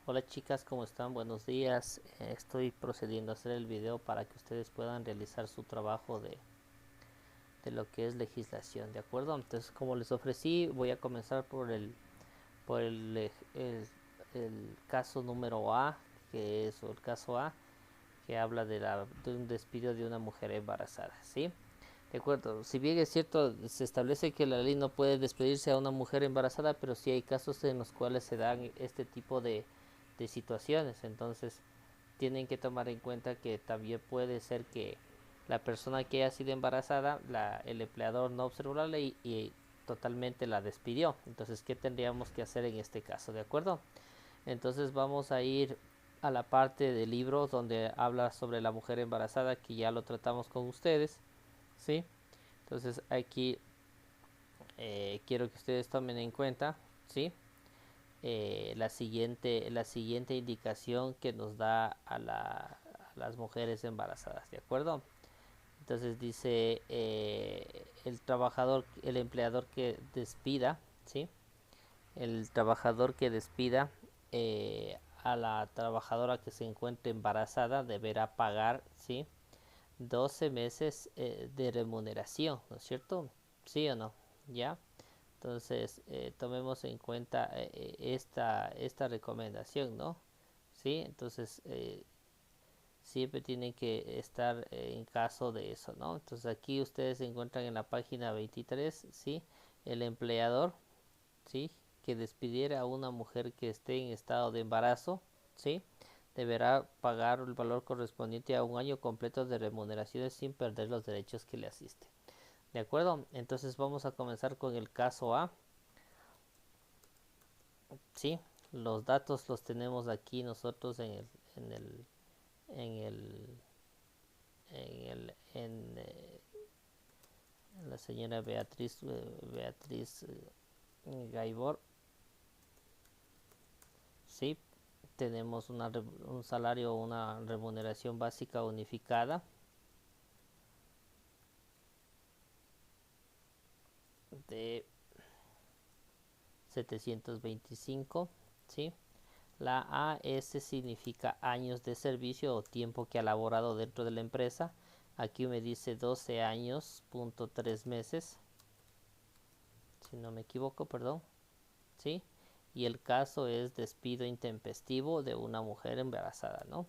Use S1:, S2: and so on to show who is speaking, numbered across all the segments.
S1: Hola chicas, ¿cómo están? Buenos días. Estoy procediendo a hacer el video para que ustedes puedan realizar su trabajo de lo que es legislación, ¿de acuerdo? Entonces, como les ofrecí, voy a comenzar por el caso número A, que es el caso A, que habla de un despido de una mujer embarazada, ¿sí? De acuerdo, si bien es cierto, se establece que la ley no puede despedirse a una mujer embarazada, pero sí hay casos en los cuales se dan este tipo de situaciones. Entonces, tienen que tomar en cuenta que también puede ser que la persona que haya sido embarazada, el empleador no observó la ley y totalmente la despidió. Entonces, ¿qué tendríamos que hacer en este caso? ¿De acuerdo? Entonces vamos a ir a la parte del libro donde habla sobre la mujer embarazada, que ya lo tratamos con ustedes, ¿sí? Entonces aquí quiero que ustedes tomen en cuenta, ¿sí? La siguiente indicación que nos da a las mujeres embarazadas, ¿de acuerdo? Entonces dice el empleador que despida, ¿sí? El trabajador que despida a la trabajadora que se encuentre embarazada deberá pagar, ¿sí? 12 meses de remuneración, ¿no es cierto? ¿Sí o no? ¿Ya? Entonces, tomemos en cuenta esta recomendación, ¿no? ¿Sí? Entonces, siempre tienen que estar en caso de eso, ¿no? Entonces, aquí ustedes se encuentran en la página 23, ¿sí? El empleador, ¿sí? Que despidiera a una mujer que esté en estado de embarazo, ¿sí? Deberá pagar el valor correspondiente a un año completo de remuneraciones sin perder los derechos que le asisten. ¿De acuerdo? Entonces vamos a comenzar con el caso A. Sí, los datos los tenemos aquí nosotros en el, en el, en la señora Beatriz Gaibor. Sí, tenemos un salario, una remuneración básica unificada de 725, ¿sí? La AS significa años de servicio o tiempo que ha laborado dentro de la empresa. Aquí me dice 12 años, punto 3 meses, si no me equivoco, perdón, ¿sí? Y el caso es despido intempestivo de una mujer embarazada, ¿no?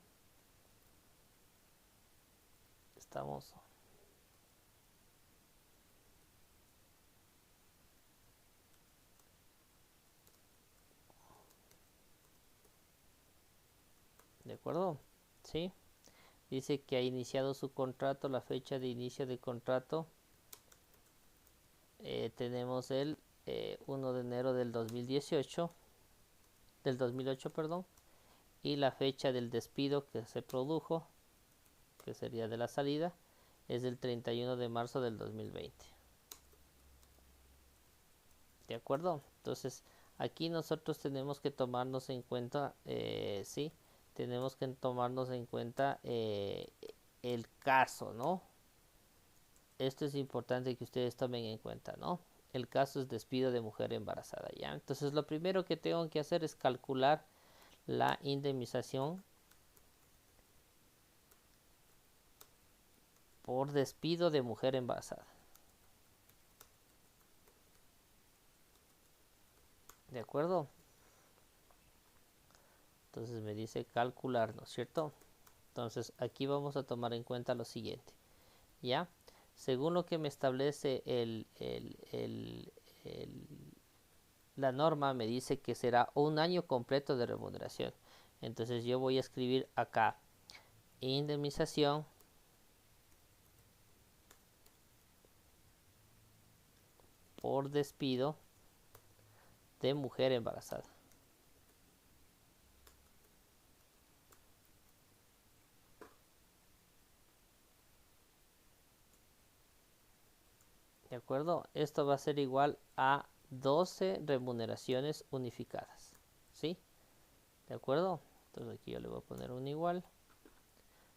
S1: Estamos de acuerdo, ¿sí? Dice que ha iniciado su contrato, la fecha de inicio de contrato tenemos el 1 de enero del 2018, del 2008, perdón, y la fecha del despido que se produjo, que sería de la salida, es el 31 de marzo del 2020. ¿De acuerdo? Entonces, aquí nosotros tenemos que tomarnos en cuenta, sí, tenemos que tomarnos en cuenta el caso, ¿no? Esto es importante que ustedes tomen en cuenta, ¿no? El caso es despido de mujer embarazada, ¿ya? Entonces, lo primero que tengo que hacer es calcular la indemnización por despido de mujer embarazada. ¿De acuerdo? Entonces me dice calcular, ¿no es cierto? Entonces aquí vamos a tomar en cuenta lo siguiente. ¿Ya? Según lo que me establece la norma, me dice que será un año completo de remuneración. Entonces yo voy a escribir acá indemnización por despido de mujer embarazada. ¿De acuerdo? Esto va a ser igual a 12 remuneraciones unificadas. ¿Sí? ¿De acuerdo? Entonces aquí yo le voy a poner un igual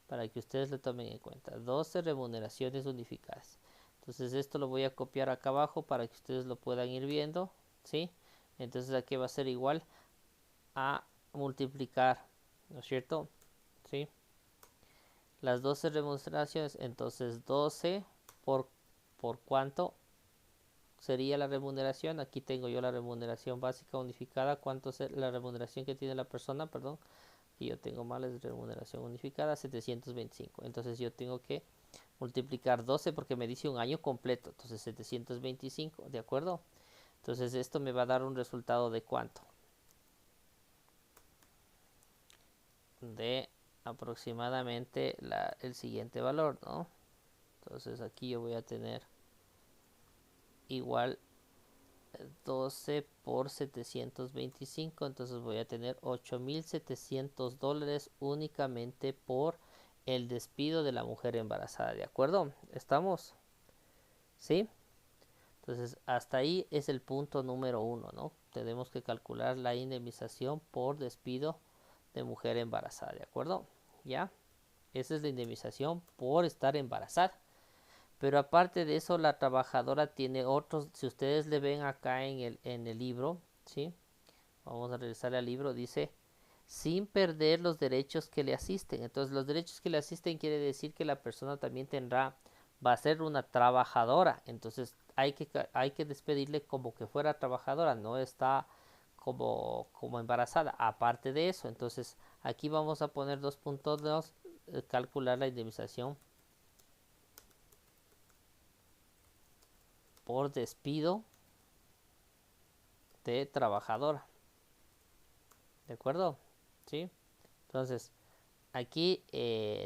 S1: para que ustedes lo tomen en cuenta. 12 remuneraciones unificadas. Entonces esto lo voy a copiar acá abajo para que ustedes lo puedan ir viendo. ¿Sí? Entonces aquí va a ser igual a multiplicar, ¿no es cierto? ¿Sí? Las 12 remuneraciones, entonces 12 por cuánto sería la remuneración. Aquí tengo yo la remuneración básica unificada, cuánto es la remuneración que tiene la persona, perdón, y yo tengo mal, es remuneración unificada, 725. Entonces yo tengo que multiplicar 12 porque me dice un año completo, entonces 725, ¿de acuerdo? Entonces esto me va a dar un resultado de cuánto, de aproximadamente el siguiente valor, ¿no? Entonces aquí yo voy a tener igual 12 por 725, entonces voy a tener $8,700 únicamente por el despido de la mujer embarazada, ¿de acuerdo? ¿Estamos? ¿Sí? Entonces hasta ahí es el punto número 1, ¿no? Tenemos que calcular la indemnización por despido de mujer embarazada, ¿de acuerdo? ¿Ya? Esa es la indemnización por estar embarazada. Pero aparte de eso, la trabajadora tiene otros, si ustedes le ven acá en el libro, ¿sí? Vamos a regresar al libro, dice, sin perder los derechos que le asisten. Entonces, los derechos que le asisten quiere decir que la persona también va a ser una trabajadora. Entonces, hay que despedirle como que fuera trabajadora, no está como embarazada. Aparte de eso, entonces, aquí vamos a poner 2.2, calcular la indemnización por despido de trabajadora, ¿de acuerdo? ¿Sí? Entonces, aquí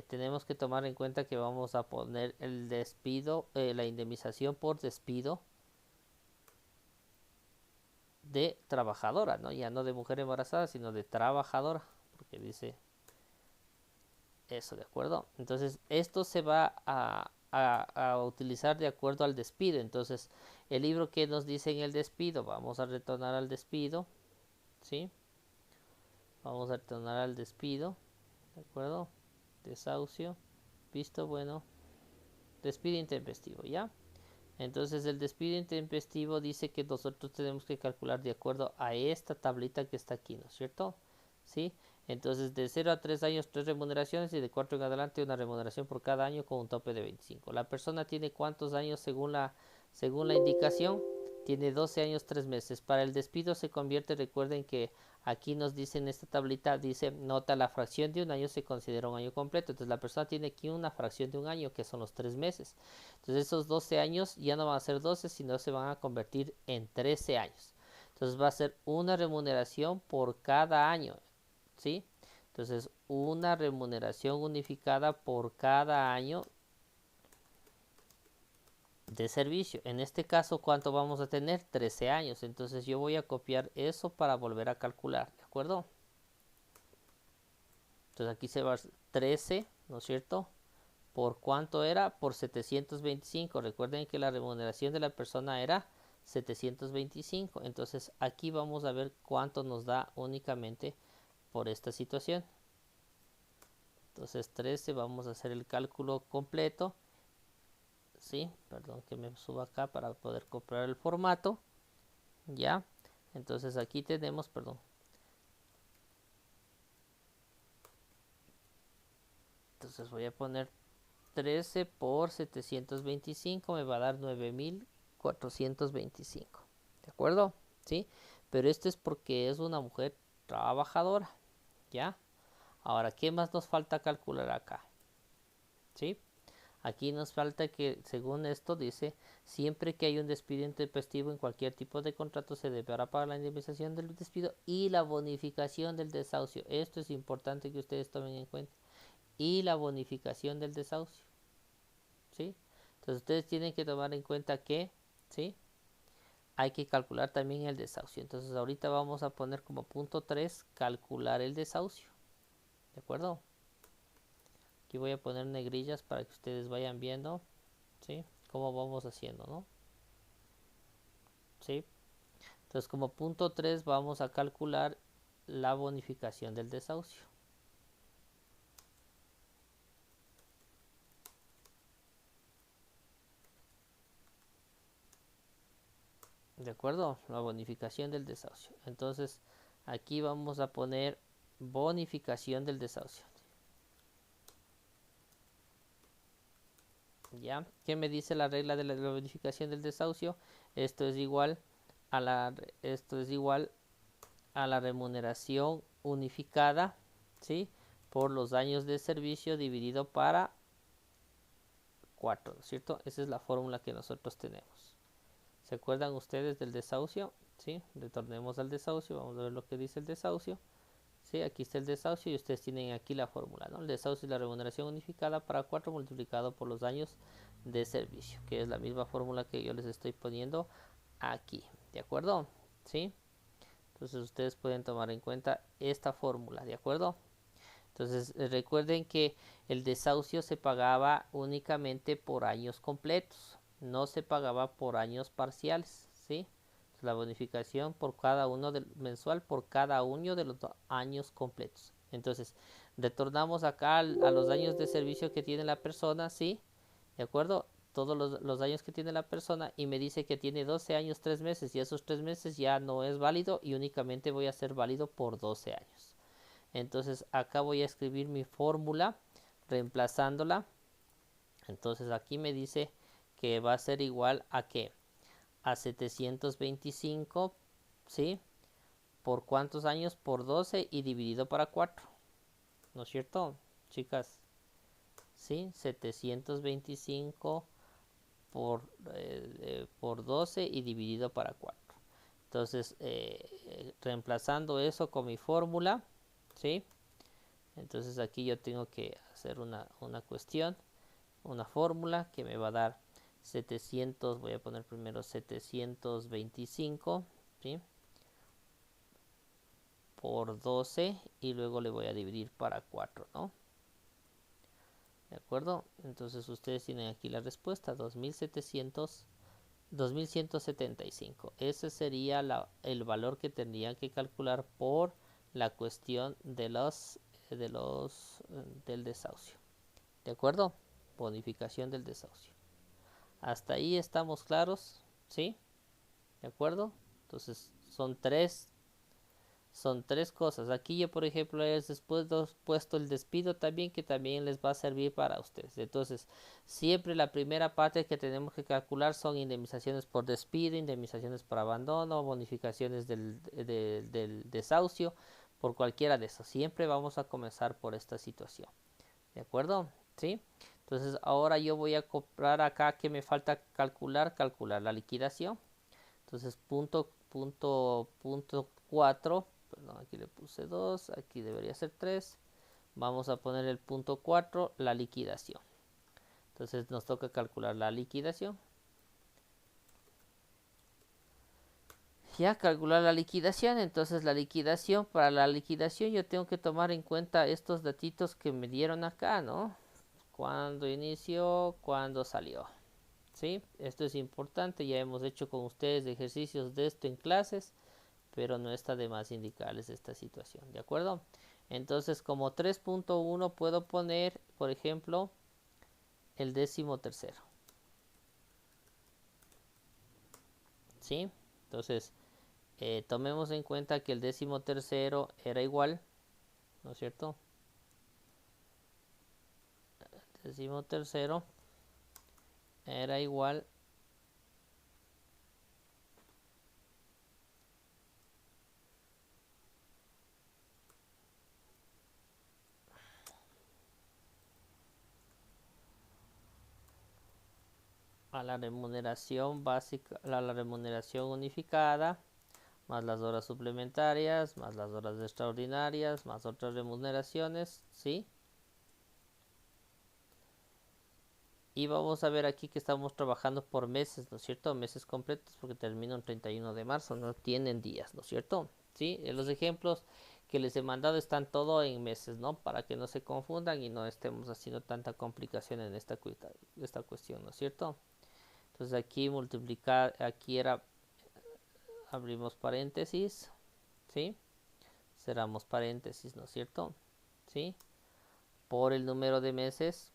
S1: tenemos que tomar en cuenta que vamos a poner el despido, la indemnización por despido de trabajadora, ¿no? Ya no de mujer embarazada, sino de trabajadora, porque dice eso, ¿de acuerdo? Entonces, esto se va a utilizar de acuerdo al despido. Entonces, el libro que nos dice en el despido, vamos a retornar al despido, ¿sí? Vamos a retornar al despido, ¿de acuerdo? Desahucio, visto bueno, despido intempestivo, ¿ya? Entonces el despido intempestivo dice que nosotros tenemos que calcular de acuerdo a esta tablita que está aquí, ¿no es cierto? ¿Sí? Entonces de 0 a 3 años 3 remuneraciones y de 4 en adelante una remuneración por cada año con un tope de 25. La persona tiene cuántos años según la indicación, tiene 12 años 3 meses. Para el despido se convierte, recuerden que aquí nos dice en esta tablita, dice, nota la fracción de un año se considera un año completo. Entonces la persona tiene aquí una fracción de un año que son los 3 meses. Entonces esos 12 años ya no van a ser 12, sino se van a convertir en 13 años. Entonces va a ser una remuneración por cada año, ¿sí? Entonces una remuneración unificada por cada año de servicio. En este caso, ¿cuánto vamos a tener? 13 años. Entonces yo voy a copiar eso para volver a calcular, ¿de acuerdo? Entonces aquí se va 13, ¿no es cierto? ¿Por cuánto era? Por 725. Recuerden que la remuneración de la persona era 725. Entonces aquí vamos a ver cuánto nos da únicamente por esta situación. Entonces 13, vamos a hacer el cálculo completo. Sí, perdón que me suba acá para poder comprar el formato. Ya. Entonces aquí tenemos, perdón. Entonces voy a poner 13 por 725, me va a dar 9,425. ¿De acuerdo? ¿Sí? Pero esto es porque es una mujer trabajadora. ¿Ya? Ahora, ¿qué más nos falta calcular acá? ¿Sí? Aquí nos falta que, según esto, dice, siempre que hay un despido intempestivo en cualquier tipo de contrato, se deberá pagar la indemnización del despido y la bonificación del desahucio. Esto es importante que ustedes tomen en cuenta. Y la bonificación del desahucio. ¿Sí? Entonces ustedes tienen que tomar en cuenta que, ¿sí? Hay que calcular también el desahucio. Entonces ahorita vamos a poner como punto 3, calcular el desahucio. ¿De acuerdo? Aquí voy a poner negrillas para que ustedes vayan viendo, ¿sí? Cómo vamos haciendo, ¿no? ¿Sí? Entonces como punto 3 vamos a calcular la bonificación del desahucio. ¿De acuerdo? La bonificación del desahucio. Entonces aquí vamos a poner Bonificación del desahucio. ¿Ya? ¿Qué me dice la regla de la bonificación del desahucio? Esto es igual a esto es igual a la remuneración unificada, ¿sí? Por los años de servicio dividido para 4, ¿cierto? Esa es la fórmula que nosotros tenemos. ¿Se acuerdan ustedes del desahucio? ¿Sí? Retornemos al desahucio, vamos a ver lo que dice el desahucio. Sí, aquí está el desahucio y ustedes tienen aquí la fórmula, ¿no? El desahucio es la remuneración unificada para 4 multiplicado por los años de servicio, que es la misma fórmula que yo les estoy poniendo aquí, ¿de acuerdo? ¿Sí? Entonces ustedes pueden tomar en cuenta esta fórmula, ¿de acuerdo? Entonces recuerden que el desahucio se pagaba únicamente por años completos, no se pagaba por años parciales, ¿sí? La bonificación por cada uno mensual por cada uno de los años completos. Entonces, retornamos acá a los años de servicio que tiene la persona, ¿sí? ¿De acuerdo? Todos los años que tiene la persona y me dice que tiene 12 años, 3 meses y esos 3 meses ya no es válido y únicamente voy a ser válido por 12 años. Entonces acá voy a escribir mi fórmula reemplazándola. Entonces aquí me dice que va a ser igual a ¿qué? A 725, ¿sí? ¿Por cuántos años? Por 12 y dividido para 4. ¿No es cierto, chicas? ¿Sí? 725 por 12 y dividido para 4. Entonces, reemplazando eso con mi fórmula, ¿sí? Entonces aquí yo tengo que hacer una cuestión, una fórmula que me va a dar 700, voy a poner primero 725, ¿sí? Por 12 y luego le voy a dividir para 4, ¿no? ¿De acuerdo? Entonces ustedes tienen aquí la respuesta, 2175. Ese sería el valor que tendrían que calcular por la cuestión del desahucio. ¿De acuerdo? Bonificación del desahucio. Hasta ahí estamos claros, ¿sí? ¿De acuerdo? Entonces son tres cosas. Aquí yo, por ejemplo, les he puesto el despido también, que también les va a servir para ustedes. Entonces, siempre la primera parte que tenemos que calcular son indemnizaciones por despido, indemnizaciones por abandono, bonificaciones del desahucio, por cualquiera de esos. Siempre vamos a comenzar por esta situación. ¿De acuerdo? ¿Sí? Entonces, ahora yo voy a comprar acá que me falta calcular la liquidación. Entonces, punto 4, perdón, aquí le puse 2, aquí debería ser 3. Vamos a poner el punto 4, la liquidación. Entonces nos toca calcular la liquidación. Ya calcular la liquidación, entonces para la liquidación yo tengo que tomar en cuenta estos datitos que me dieron acá, ¿no? Cuándo inició, cuándo salió. ¿Sí? Esto es importante, ya hemos hecho con ustedes ejercicios de esto en clases, pero no está de más indicarles esta situación, ¿de acuerdo? Entonces, como 3.1 puedo poner, por ejemplo, el 13º, ¿sí? Entonces, tomemos en cuenta que el 13º era igual, ¿no es cierto? El 13º era igual a la remuneración básica, a la remuneración unificada, más las horas suplementarias, más las horas extraordinarias, más otras remuneraciones, ¿sí? Y vamos a ver aquí que estamos trabajando por meses, ¿no es cierto? Meses completos porque termina el 31 de marzo, no tienen días, ¿no es cierto? ¿Sí? Los ejemplos que les he mandado están todo en meses, ¿no? Para que no se confundan y no estemos haciendo tanta complicación en esta cuestión, ¿no es cierto? Entonces aquí multiplicar, aquí era, abrimos paréntesis, ¿sí? Cerramos paréntesis, ¿no es cierto? ¿Sí? Por el número de meses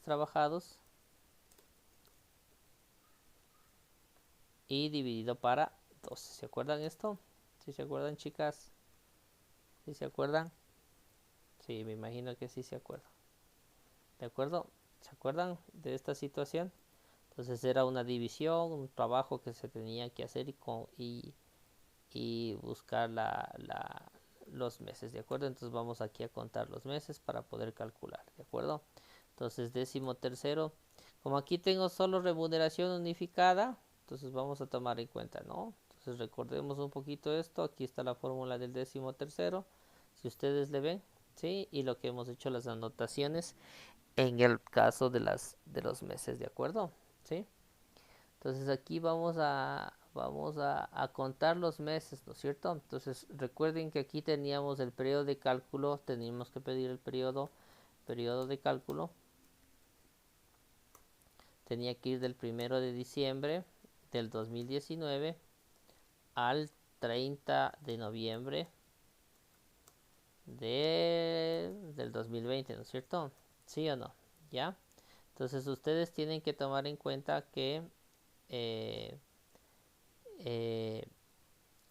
S1: trabajados y dividido para 12. ¿Se acuerdan esto? ¿Sí se acuerdan, chicas? ¿Sí se acuerdan? Sí, me imagino que sí se acuerdan. ¿De acuerdo? ¿Se acuerdan de esta situación? Entonces era una división, un trabajo que se tenía que hacer y buscar los meses, ¿de acuerdo? Entonces vamos aquí a contar los meses para poder calcular, ¿de acuerdo? Entonces 13º, como aquí tengo solo remuneración unificada, entonces vamos a tomar en cuenta, ¿no? Entonces recordemos un poquito esto, aquí está la fórmula del 13º, si ustedes le ven, ¿sí? Y lo que hemos hecho las anotaciones en el caso de los meses, ¿de acuerdo? ¿Sí? Entonces aquí vamos a contar los meses, ¿no es cierto? Entonces recuerden que aquí teníamos el periodo de cálculo, teníamos que pedir el periodo de cálculo. Tenía que ir del 1 de diciembre del 2019 al 30 de noviembre del 2020, ¿no es cierto? ¿Sí o no? ¿Ya? Entonces ustedes tienen que tomar en cuenta que eh, eh,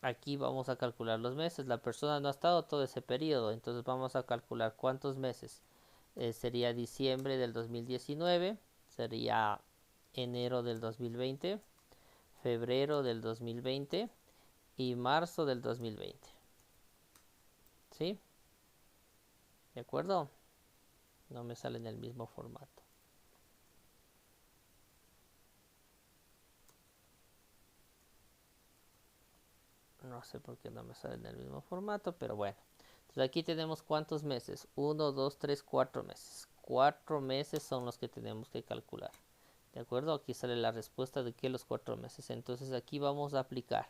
S1: aquí vamos a calcular los meses. La persona no ha estado todo ese periodo, entonces vamos a calcular cuántos meses. Sería diciembre del 2019, sería enero del 2020, febrero del 2020 y marzo del 2020. ¿Sí? ¿De acuerdo? No me sale en el mismo formato. No sé por qué no me sale en el mismo formato, pero bueno. Entonces aquí tenemos cuántos meses. 1, 2, 3, 4 meses. 4 meses son los que tenemos que calcular. ¿De acuerdo? Aquí sale la respuesta de que los 4 meses. Entonces aquí vamos a aplicar.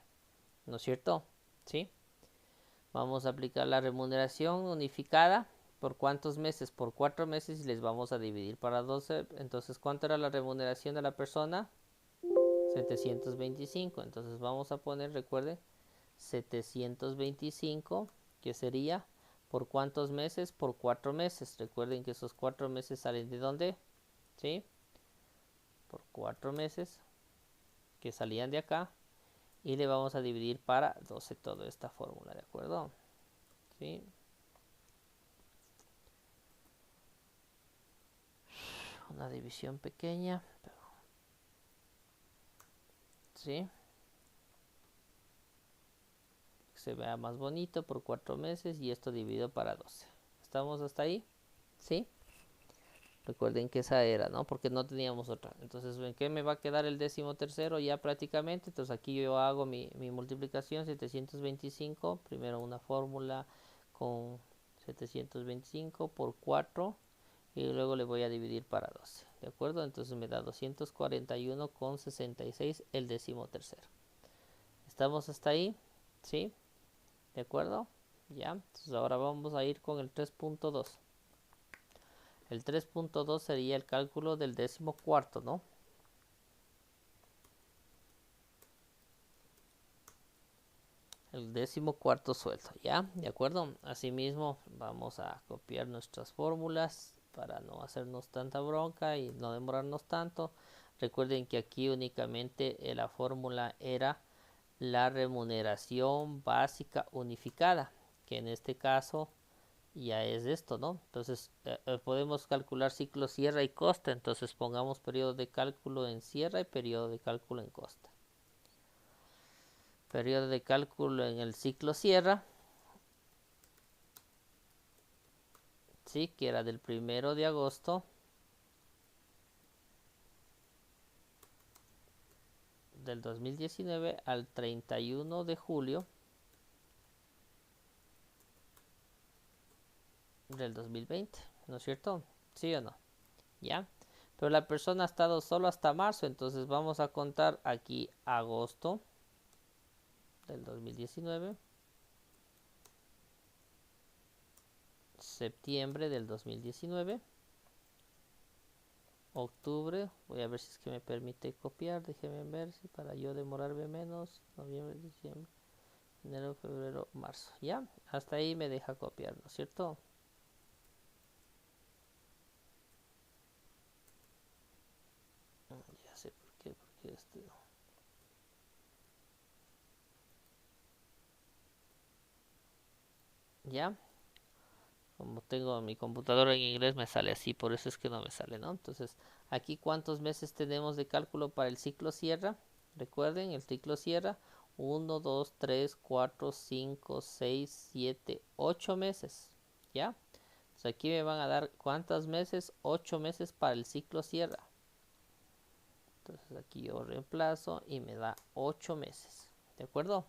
S1: ¿No es cierto? ¿Sí? Vamos a aplicar la remuneración unificada. ¿Por cuántos meses? Por 4 meses y les vamos a dividir para 12. Entonces, ¿cuánto era la remuneración de la persona? 725. Entonces vamos a poner, recuerden, 725, que sería por cuántos meses, por 4 meses. Recuerden que esos 4 meses salen de dónde, ¿sí? Por 4 meses que salían de acá y le vamos a dividir para 12 toda esta fórmula, ¿de acuerdo? ¿Sí? Una división pequeña, ¿sí? Que se vea más bonito por 4 meses y esto dividido para 12. ¿Estamos hasta ahí? ¿Sí? Recuerden que esa era, ¿no? Porque no teníamos otra. Entonces, ¿en qué me va a quedar el 13º ya prácticamente? Entonces aquí yo hago mi multiplicación, 725. Primero una fórmula con 725 por 4 y luego le voy a dividir para 12. ¿De acuerdo? Entonces me da 241,66 el 13º. ¿Estamos hasta ahí? ¿Sí? ¿De acuerdo? Ya. Entonces ahora vamos a ir con el 3.2. El 3.2 sería el cálculo del 14º, ¿no? El 14º sueldo, ¿ya? ¿De acuerdo? Asimismo, vamos a copiar nuestras fórmulas para no hacernos tanta bronca y no demorarnos tanto. Recuerden que aquí únicamente la fórmula era la remuneración básica unificada, que en este caso ya es esto, ¿no? Entonces podemos calcular ciclo cierre y costa, entonces pongamos periodo de cálculo en cierre y periodo de cálculo en costa. Periodo de cálculo en el ciclo cierre, sí, que era del 1 de agosto del 2019 al 31 de julio del 2020, ¿no es cierto? ¿Sí o no? ¿Ya? Pero la persona ha estado solo hasta marzo, entonces vamos a contar aquí agosto del 2019, septiembre del 2019, octubre, voy a ver si es que me permite copiar, déjenme ver si para yo demorarme menos, noviembre, diciembre, enero, febrero, marzo, ¿ya? Hasta ahí me deja copiar, ¿no es cierto? Ya sé por qué, porque ¿ya? Como tengo mi computadora en inglés me sale así, por eso es que no me sale, ¿no? Entonces, aquí cuántos meses tenemos de cálculo para el ciclo sierra. Recuerden, el ciclo sierra, 1, 2, 3, 4, 5, 6, 7, 8 meses, ¿ya? Entonces aquí me van a dar cuántos meses, 8 meses para el ciclo sierra. Entonces aquí yo reemplazo y me da 8 meses, ¿de acuerdo?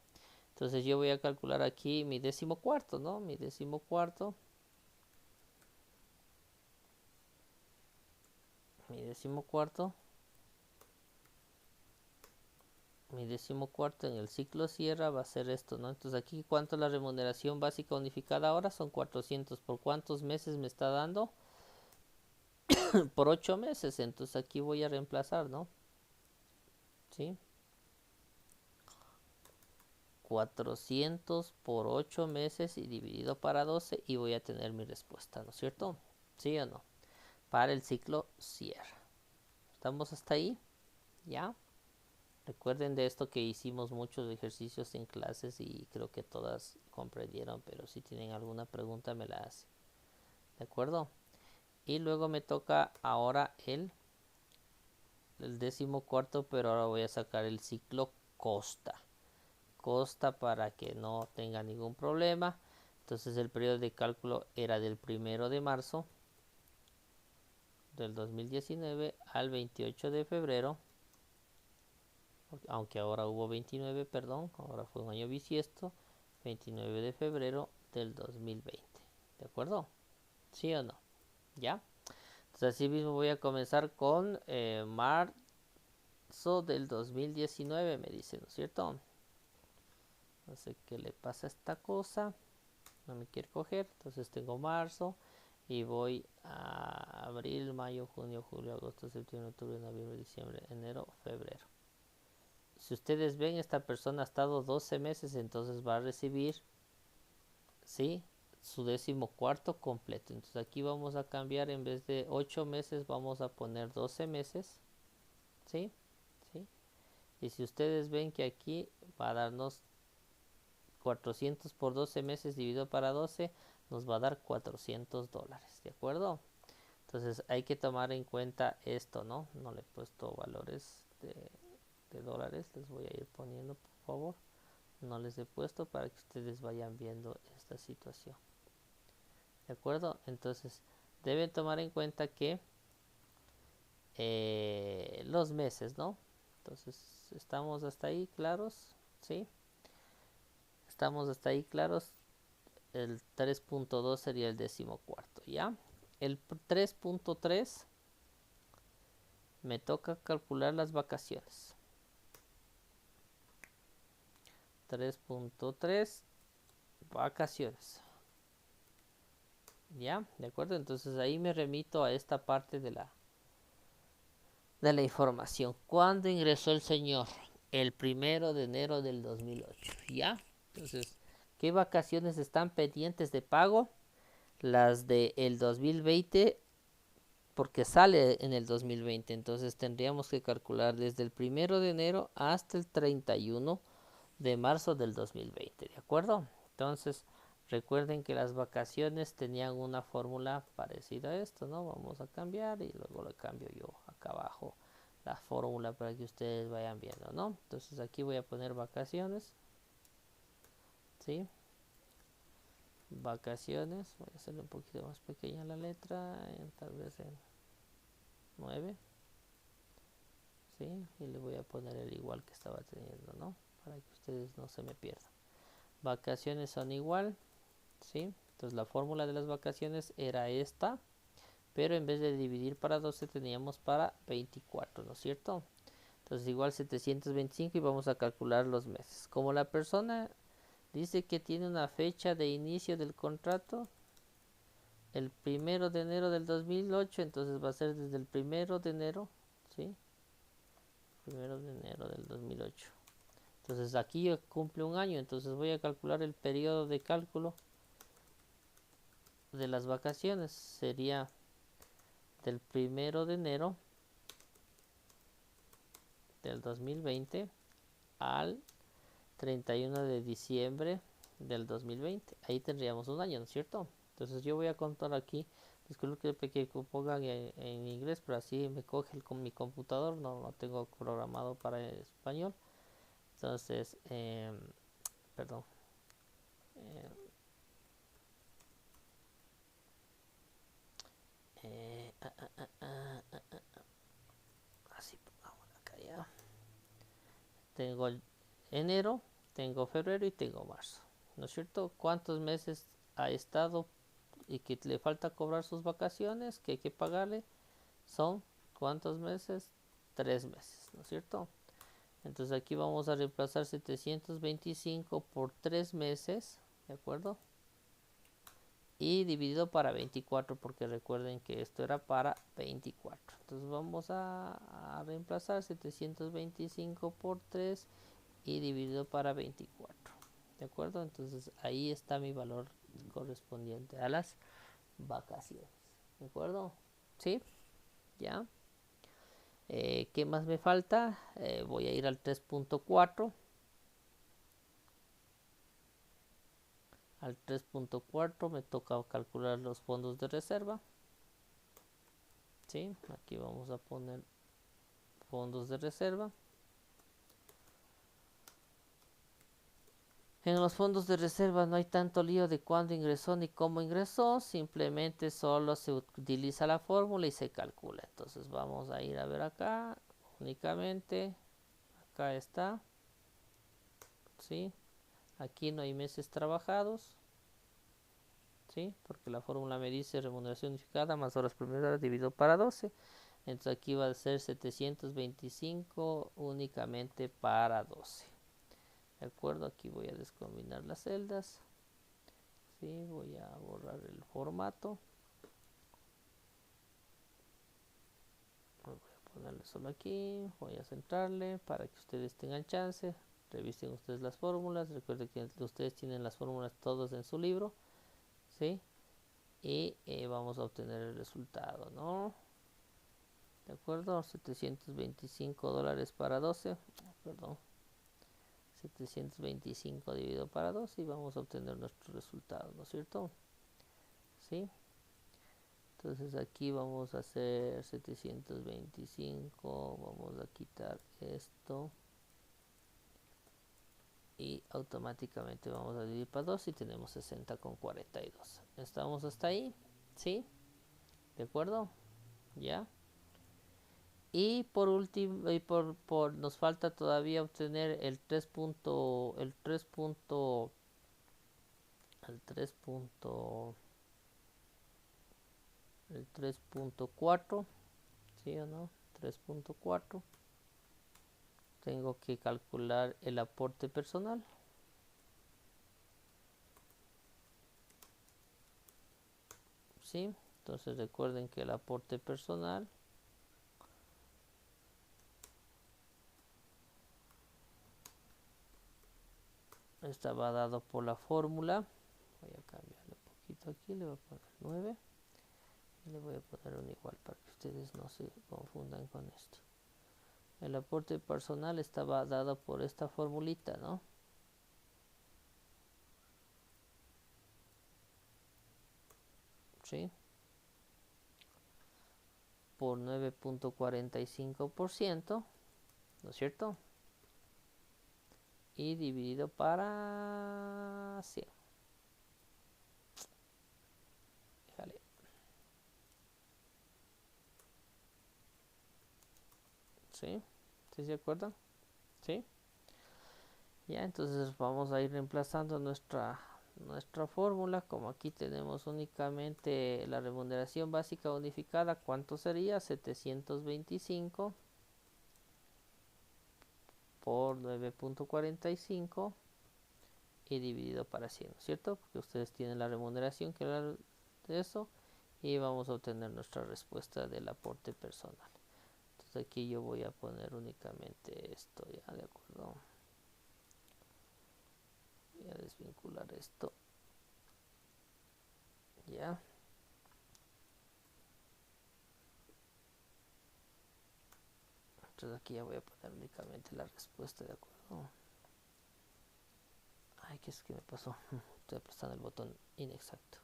S1: Entonces yo voy a calcular aquí mi 14º, ¿no? Mi 14º. Mi 14º. Mi 14º en el ciclo sierra va a ser esto, ¿no? Entonces aquí, ¿cuánto es la remuneración básica unificada ahora? Son 400. ¿Por cuántos meses me está dando? Por 8 meses. Entonces aquí voy a reemplazar, ¿no? ¿Sí? 400 por 8 meses y dividido para 12 y voy a tener mi respuesta, ¿no es cierto? ¿Sí o no? Para el ciclo cierra. ¿Estamos hasta ahí? ¿Ya? Recuerden de esto que hicimos muchos ejercicios en clases y creo que todas comprendieron, pero si tienen alguna pregunta me la hacen. ¿De acuerdo? Y luego me toca ahora el 14º, pero ahora voy a sacar el ciclo costa. Costa para que no tenga ningún problema. Entonces el periodo de cálculo era del 1 de marzo del 2019 al 28 de febrero. Aunque ahora hubo 29, perdón, ahora fue un año bisiesto, 29 de febrero del 2020. ¿De acuerdo? ¿Sí o no? ¿Ya? Entonces así mismo voy a comenzar con marzo del 2019, me dice, ¿no es cierto? No sé qué le pasa a esta cosa, no me quiere coger, entonces tengo marzo y voy a abril, mayo, junio, julio, agosto, septiembre, octubre, noviembre, diciembre, enero, febrero. Si ustedes ven, esta persona ha estado 12 meses, entonces va a recibir, ¿sí?, su 14º completo. Entonces aquí vamos a cambiar, en vez de 8 meses, vamos a poner 12 meses, ¿sí? ¿Sí? Y si ustedes ven que aquí va a darnos 400 por 12 meses dividido para 12, nos va a dar $400, ¿de acuerdo? Entonces hay que tomar en cuenta esto, ¿no? No le he puesto valores de dólares, les voy a ir poniendo, por favor. No les he puesto para que ustedes vayan viendo esta situación. ¿De acuerdo? Entonces deben tomar en cuenta que los meses, ¿no? Entonces estamos hasta ahí claros, ¿sí? Estamos hasta ahí claros. El 3.2 sería el 14º, ¿ya? El 3.3 me toca calcular las vacaciones. 3.3 vacaciones. ¿Ya? ¿De acuerdo? Entonces ahí me remito a esta parte de la información. ¿Cuándo ingresó el señor? El 1 de enero del 2008. ¿Ya? Entonces, ¿qué vacaciones están pendientes de pago? Las del 2020, porque sale en el 2020. Entonces tendríamos que calcular desde el 1 de enero hasta el 31 de marzo del 2020. ¿De acuerdo? Entonces, recuerden que las vacaciones tenían una fórmula parecida a esto, ¿no? Vamos a cambiar y luego le cambio yo acá abajo la fórmula para que ustedes vayan viendo, ¿no? Entonces aquí voy a poner vacaciones, ¿sí? Vacaciones, voy a hacerle un poquito más pequeña la letra, tal vez en 9, ¿sí? Y le voy a poner el igual que estaba teniendo, ¿no? Para que ustedes no se me pierdan. Vacaciones son igual, ¿sí? Entonces la fórmula de las vacaciones era esta, pero en vez de dividir para 12 teníamos para 24, ¿no es cierto? Entonces igual 725 y vamos a calcular los meses. Como la persona dice que tiene una fecha de inicio del contrato, el 1 de enero del 2008, entonces va a ser desde el 1 de enero, ¿sí? 1 de enero del 2008. Entonces aquí cumple un año, entonces voy a calcular el periodo de cálculo de las vacaciones. Sería del 1 de enero del 2020 al 31 de diciembre del 2020. Ahí tendríamos un año, ¿no es cierto? Entonces yo voy a contar aquí, disculpe que pongan en inglés, pero así me coge con mi computador, no tengo programado para español. Entonces, perdón. eh, así pongamos acá ya. Tengo enero, tengo febrero y tengo marzo. ¿No es cierto? ¿Cuántos meses ha estado y que le falta cobrar sus vacaciones, que hay que pagarle? Son, ¿cuántos meses? 3 meses, ¿no es cierto? Entonces aquí vamos a reemplazar 725 por 3 meses, ¿de acuerdo? Y dividido para 24, porque recuerden que esto era para 24. Entonces vamos a reemplazar 725 por 3 y dividido para 24. ¿De acuerdo? Entonces ahí está mi valor correspondiente a las vacaciones. ¿De acuerdo? ¿Sí? ¿Ya? ¿Qué más me falta? Voy a ir al 3.4. Al 3.4 me toca calcular los fondos de reserva. ¿Sí? Aquí vamos a poner fondos de reserva. En los fondos de reserva no hay tanto lío de cuándo ingresó ni cómo ingresó, simplemente solo se utiliza la fórmula y se calcula. Entonces vamos a ir a ver acá, únicamente, acá está, ¿sí? Aquí no hay meses trabajados, ¿sí? Porque la fórmula me dice remuneración unificada más horas promediadas dividido para 12. Entonces aquí va a ser 725 únicamente para 12. ¿De acuerdo? Aquí voy a descombinar las celdas. Sí, voy a borrar el formato. Voy a ponerle solo aquí. Voy a centrarle para que ustedes tengan chance. Revisen ustedes las fórmulas. Recuerden que ustedes tienen las fórmulas todos en su libro. ¿Sí? Y vamos a obtener el resultado, ¿no? ¿De acuerdo? $725 para 12. Perdón. 725 dividido para 12 y vamos a obtener nuestro resultado, ¿no es cierto? ¿Sí? Entonces aquí vamos a hacer 725, vamos a quitar esto y automáticamente vamos a dividir para 2 y tenemos 60,42. ¿Estamos hasta ahí? ¿Sí? ¿De acuerdo? ¿Ya? Y por último, nos falta todavía obtener el 3. El 3. El 3. El 3.4, ¿sí o no? 3.4. Tengo que calcular el aporte personal. ¿Sí? Entonces recuerden que el aporte personal estaba dado por la fórmula. Voy a cambiarle un poquito aquí, le voy a poner 9 y le voy a poner un igual para que ustedes no se confundan con esto. El aporte personal estaba dado por esta formulita, ¿no? ¿Sí? Por 9.45%, ¿no es cierto? Y dividido para 100. Déjale. ¿Sí? ¿Sí se acuerdan? ¿Sí? Ya, entonces vamos a ir reemplazando nuestra fórmula. Como aquí tenemos únicamente la remuneración básica unificada, ¿cuánto sería? 725 por 9.45 y dividido para 100, ¿cierto? Porque ustedes tienen la remuneración que era de eso y vamos a obtener nuestra respuesta del aporte personal. Entonces aquí yo voy a poner únicamente esto, ¿ya? ¿De acuerdo? Voy a desvincular esto, ¿ya? Entonces aquí ya voy a poner únicamente la respuesta, ¿de acuerdo? Ay, ¿qué es que me pasó? Estoy apretando el botón inexacto.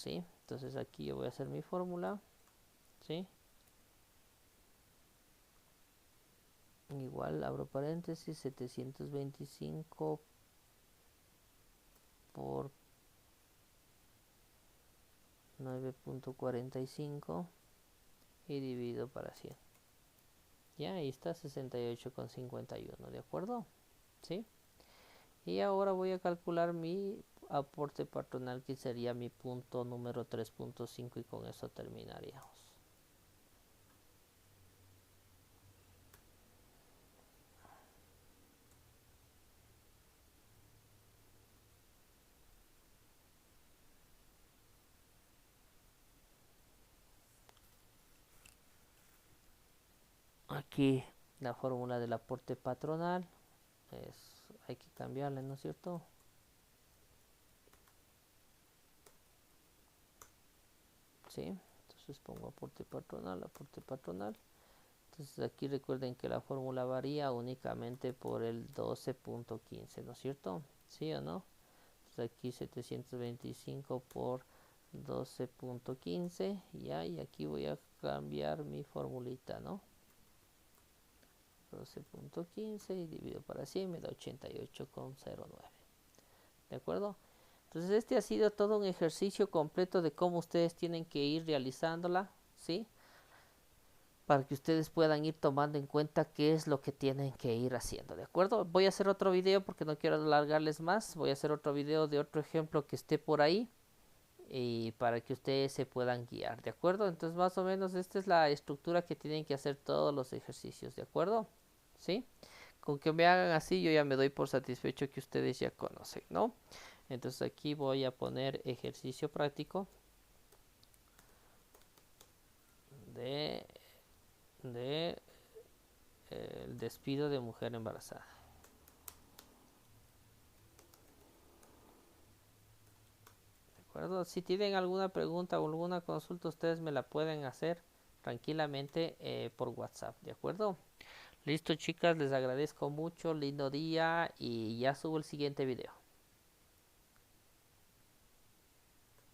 S1: ¿sí? Entonces aquí yo voy a hacer mi fórmula, ¿sí? Igual abro paréntesis, 725 por 9.45 y divido para 100. Ya, ahí está 68,51, ¿de acuerdo? ¿Sí? Y ahora voy a calcular mi aporte patronal, que sería mi punto número 3.5, y con eso terminaríamos. Aquí la fórmula del aporte patronal hay que cambiarla, ¿no es cierto? Sí, entonces pongo aporte patronal, aporte patronal. Entonces aquí recuerden que la fórmula varía únicamente por el 12.15, ¿no es cierto? ¿Sí o no? Entonces aquí 725 por 12.15, ya, y aquí voy a cambiar mi formulita, ¿no? 12.15 y divido para 100, me da 88,09. ¿De acuerdo? Entonces este ha sido todo un ejercicio completo de cómo ustedes tienen que ir realizándola, ¿sí? Para que ustedes puedan ir tomando en cuenta qué es lo que tienen que ir haciendo, ¿de acuerdo? Voy a hacer otro video porque no quiero alargarles más. Voy a hacer otro video de otro ejemplo que esté por ahí, y para que ustedes se puedan guiar, ¿de acuerdo? Entonces más o menos esta es la estructura que tienen que hacer todos los ejercicios, ¿de acuerdo? ¿Sí? Con que me hagan así yo ya me doy por satisfecho que ustedes ya conocen, ¿no? Entonces aquí voy a poner ejercicio práctico de, el despido de mujer embarazada. ¿De acuerdo? Si tienen alguna pregunta o alguna consulta, ustedes me la pueden hacer tranquilamente por WhatsApp, ¿de acuerdo? Listo, chicas, les agradezco mucho, lindo día, y ya subo el siguiente video.